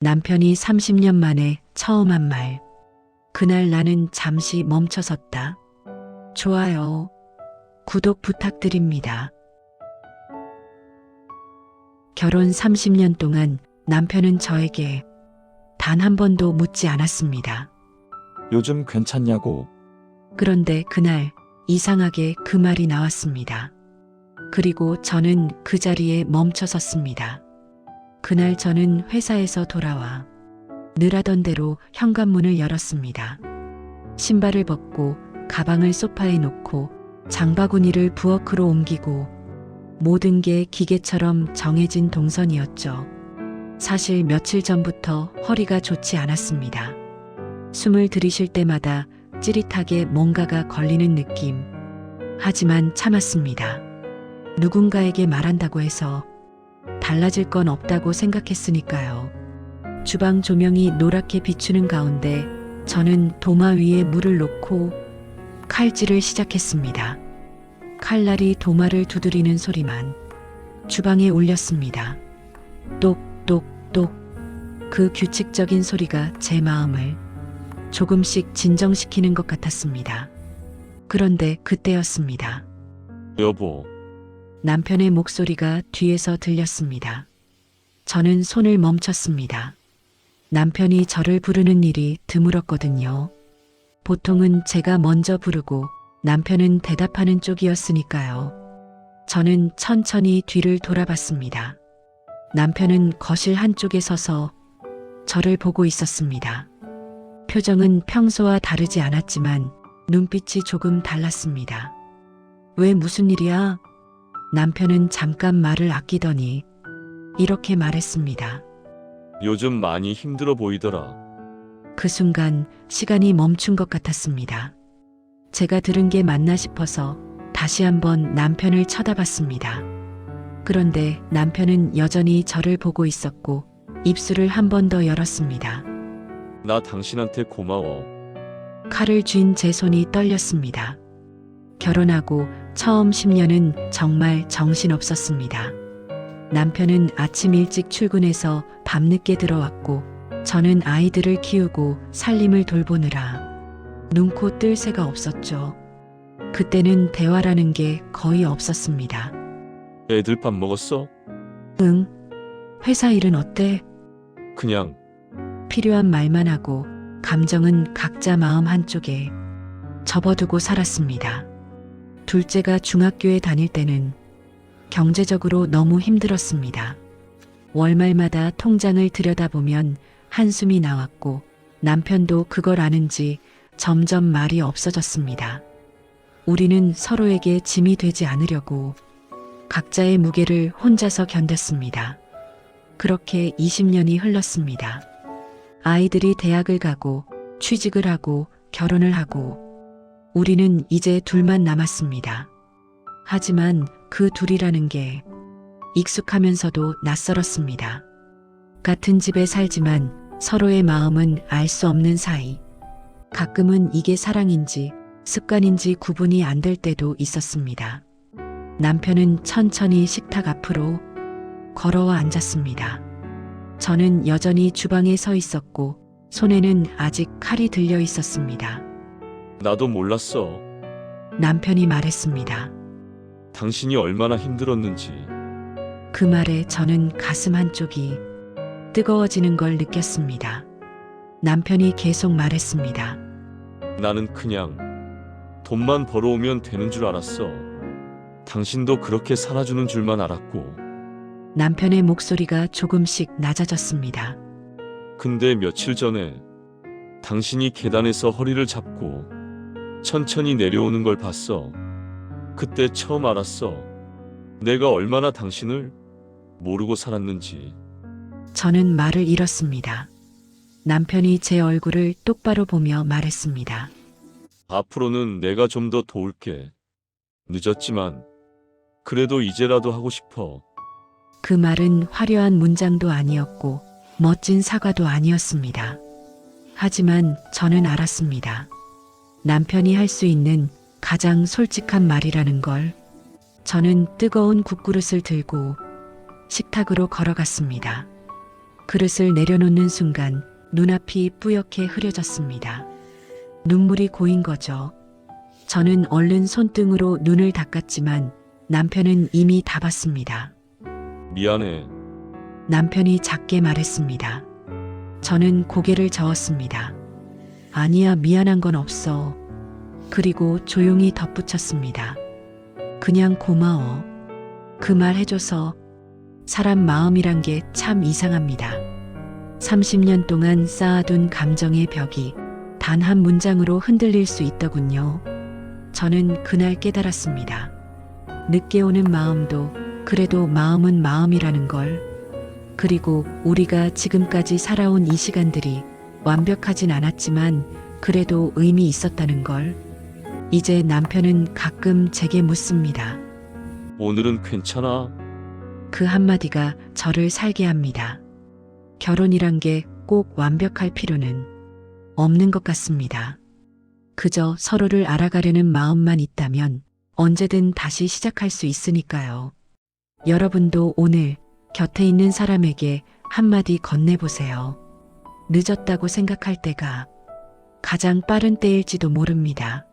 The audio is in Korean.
남편이 30년 만에 처음 한 말. 그날 나는 잠시 멈춰섰다. 좋아요. 구독 부탁드립니다. 결혼 30년 동안 남편은 저에게 단 한 번도 묻지 않았습니다. 요즘 괜찮냐고. 그런데 그날 이상하게 그 말이 나왔습니다. 그리고 저는 그 자리에 멈춰 섰습니다. 그날 저는 회사에서 돌아와 늘 하던 대로 현관문을 열었습니다. 신발을 벗고 가방을 소파에 놓고 장바구니를 부엌으로 옮기고 모든 게 기계처럼 정해진 동선이었죠. 사실 며칠 전부터 허리가 좋지 않았습니다. 숨을 들이쉴 때마다 찌릿하게 뭔가가 걸리는 느낌. 하지만 참았습니다. 누군가에게 말한다고 해서 달라질 건 없다고 생각했으니까요. 주방 조명이 노랗게 비추는 가운데 저는 도마 위에 물을 놓고 칼질을 시작했습니다. 칼날이 도마를 두드리는 소리만 주방에 울렸습니다. 똑똑똑. 그 규칙적인 소리가 제 마음을 조금씩 진정시키는 것 같았습니다. 그런데 그때였습니다. 여보, 남편의 목소리가 뒤에서 들렸습니다. 저는 손을 멈췄습니다. 남편이 저를 부르는 일이 드물었거든요. 보통은 제가 먼저 부르고 남편은 대답하는 쪽이었으니까요. 저는 천천히 뒤를 돌아봤습니다. 남편은 거실 한쪽에 서서 저를 보고 있었습니다. 표정은 평소와 다르지 않았지만 눈빛이 조금 달랐습니다. 왜 무슨 일이야? 남편은 잠깐 말을 아끼더니 이렇게 말했습니다. 요즘 많이 힘들어 보이더라. 그 순간 시간이 멈춘 것 같았습니다. 제가 들은 게 맞나 싶어서 다시 한번 남편을 쳐다봤습니다. 그런데 남편은 여전히 저를 보고 있었고 입술을 한 번 더 열었습니다. 나 당신한테 고마워. 칼을 쥔 제 손이 떨렸습니다. 결혼하고 처음 10년은 정말 정신없었습니다. 남편은 아침 일찍 출근해서 밤늦게 들어왔고 저는 아이들을 키우고 살림을 돌보느라 눈코 뜰 새가 없었죠. 그때는 대화라는 게 거의 없었습니다. 애들 밥 먹었어? 응? 회사 일은 어때? 그냥 필요한 말만 하고 감정은 각자 마음 한쪽에 접어두고 살았습니다. 둘째가 중학교에 다닐 때는 경제적으로 너무 힘들었습니다. 월말마다 통장을 들여다보면 한숨이 나왔고 남편도 그걸 아는지 점점 말이 없어졌습니다. 우리는 서로에게 짐이 되지 않으려고 각자의 무게를 혼자서 견뎠습니다. 그렇게 20년이 흘렀습니다. 아이들이 대학을 가고 취직을 하고 결혼을 하고 우리는 이제 둘만 남았습니다. 하지만 그 둘이라는 게 익숙하면서도 낯설었습니다. 같은 집에 살지만 서로의 마음은 알 수 없는 사이. 가끔은 이게 사랑인지 습관인지 구분이 안 될 때도 있었습니다. 남편은 천천히 식탁 앞으로 걸어와 앉았습니다. 저는 여전히 주방에 서 있었고 손에는 아직 칼이 들려 있었습니다. 나도 몰랐어. 남편이 말했습니다. 당신이 얼마나 힘들었는지. 그 말에 저는 가슴 한쪽이 뜨거워지는 걸 느꼈습니다. 남편이 계속 말했습니다. 나는 그냥 돈만 벌어오면 되는 줄 알았어. 당신도 그렇게 살아주는 줄만 알았고. 남편의 목소리가 조금씩 낮아졌습니다. 근데 며칠 전에 당신이 계단에서 허리를 잡고 천천히 내려오는 걸 봤어. 그때 처음 알았어. 내가 얼마나 당신을 모르고 살았는지. 저는 말을 잃었습니다. 남편이 제 얼굴을 똑바로 보며 말했습니다. 앞으로는 내가 좀 더 도울게. 늦었지만 그래도 이제라도 하고 싶어. 그 말은 화려한 문장도 아니었고 멋진 사과도 아니었습니다. 하지만 저는 알았습니다. 남편이 할 수 있는 가장 솔직한 말이라는 걸. 저는 뜨거운 국그릇을 들고 식탁으로 걸어갔습니다. 그릇을 내려놓는 순간 눈앞이 뿌옇게 흐려졌습니다. 눈물이 고인 거죠. 저는 얼른 손등으로 눈을 닦았지만 남편은 이미 다 봤습니다. 미안해. 남편이 작게 말했습니다. 저는 고개를 저었습니다. 아니야, 미안한 건 없어. 그리고 조용히 덧붙였습니다. 그냥 고마워. 그 말 해줘서. 사람 마음이란 게 참 이상합니다. 30년 동안 쌓아둔 감정의 벽이 단 한 문장으로 흔들릴 수 있더군요. 저는 그날 깨달았습니다. 늦게 오는 마음도 그래도 마음은 마음이라는 걸. 그리고 우리가 지금까지 살아온 이 시간들이 완벽하진 않았지만 그래도 의미 있었다는 걸. 이제 남편은 가끔 제게 묻습니다. 오늘은 괜찮아? 그 한마디가 저를 살게 합니다. 결혼이란 게 꼭 완벽할 필요는 없는 것 같습니다. 그저 서로를 알아가려는 마음만 있다면 언제든 다시 시작할 수 있으니까요. 여러분도 오늘 곁에 있는 사람에게 한마디 건네보세요. 늦었다고 생각할 때가 가장 빠른 때일지도 모릅니다.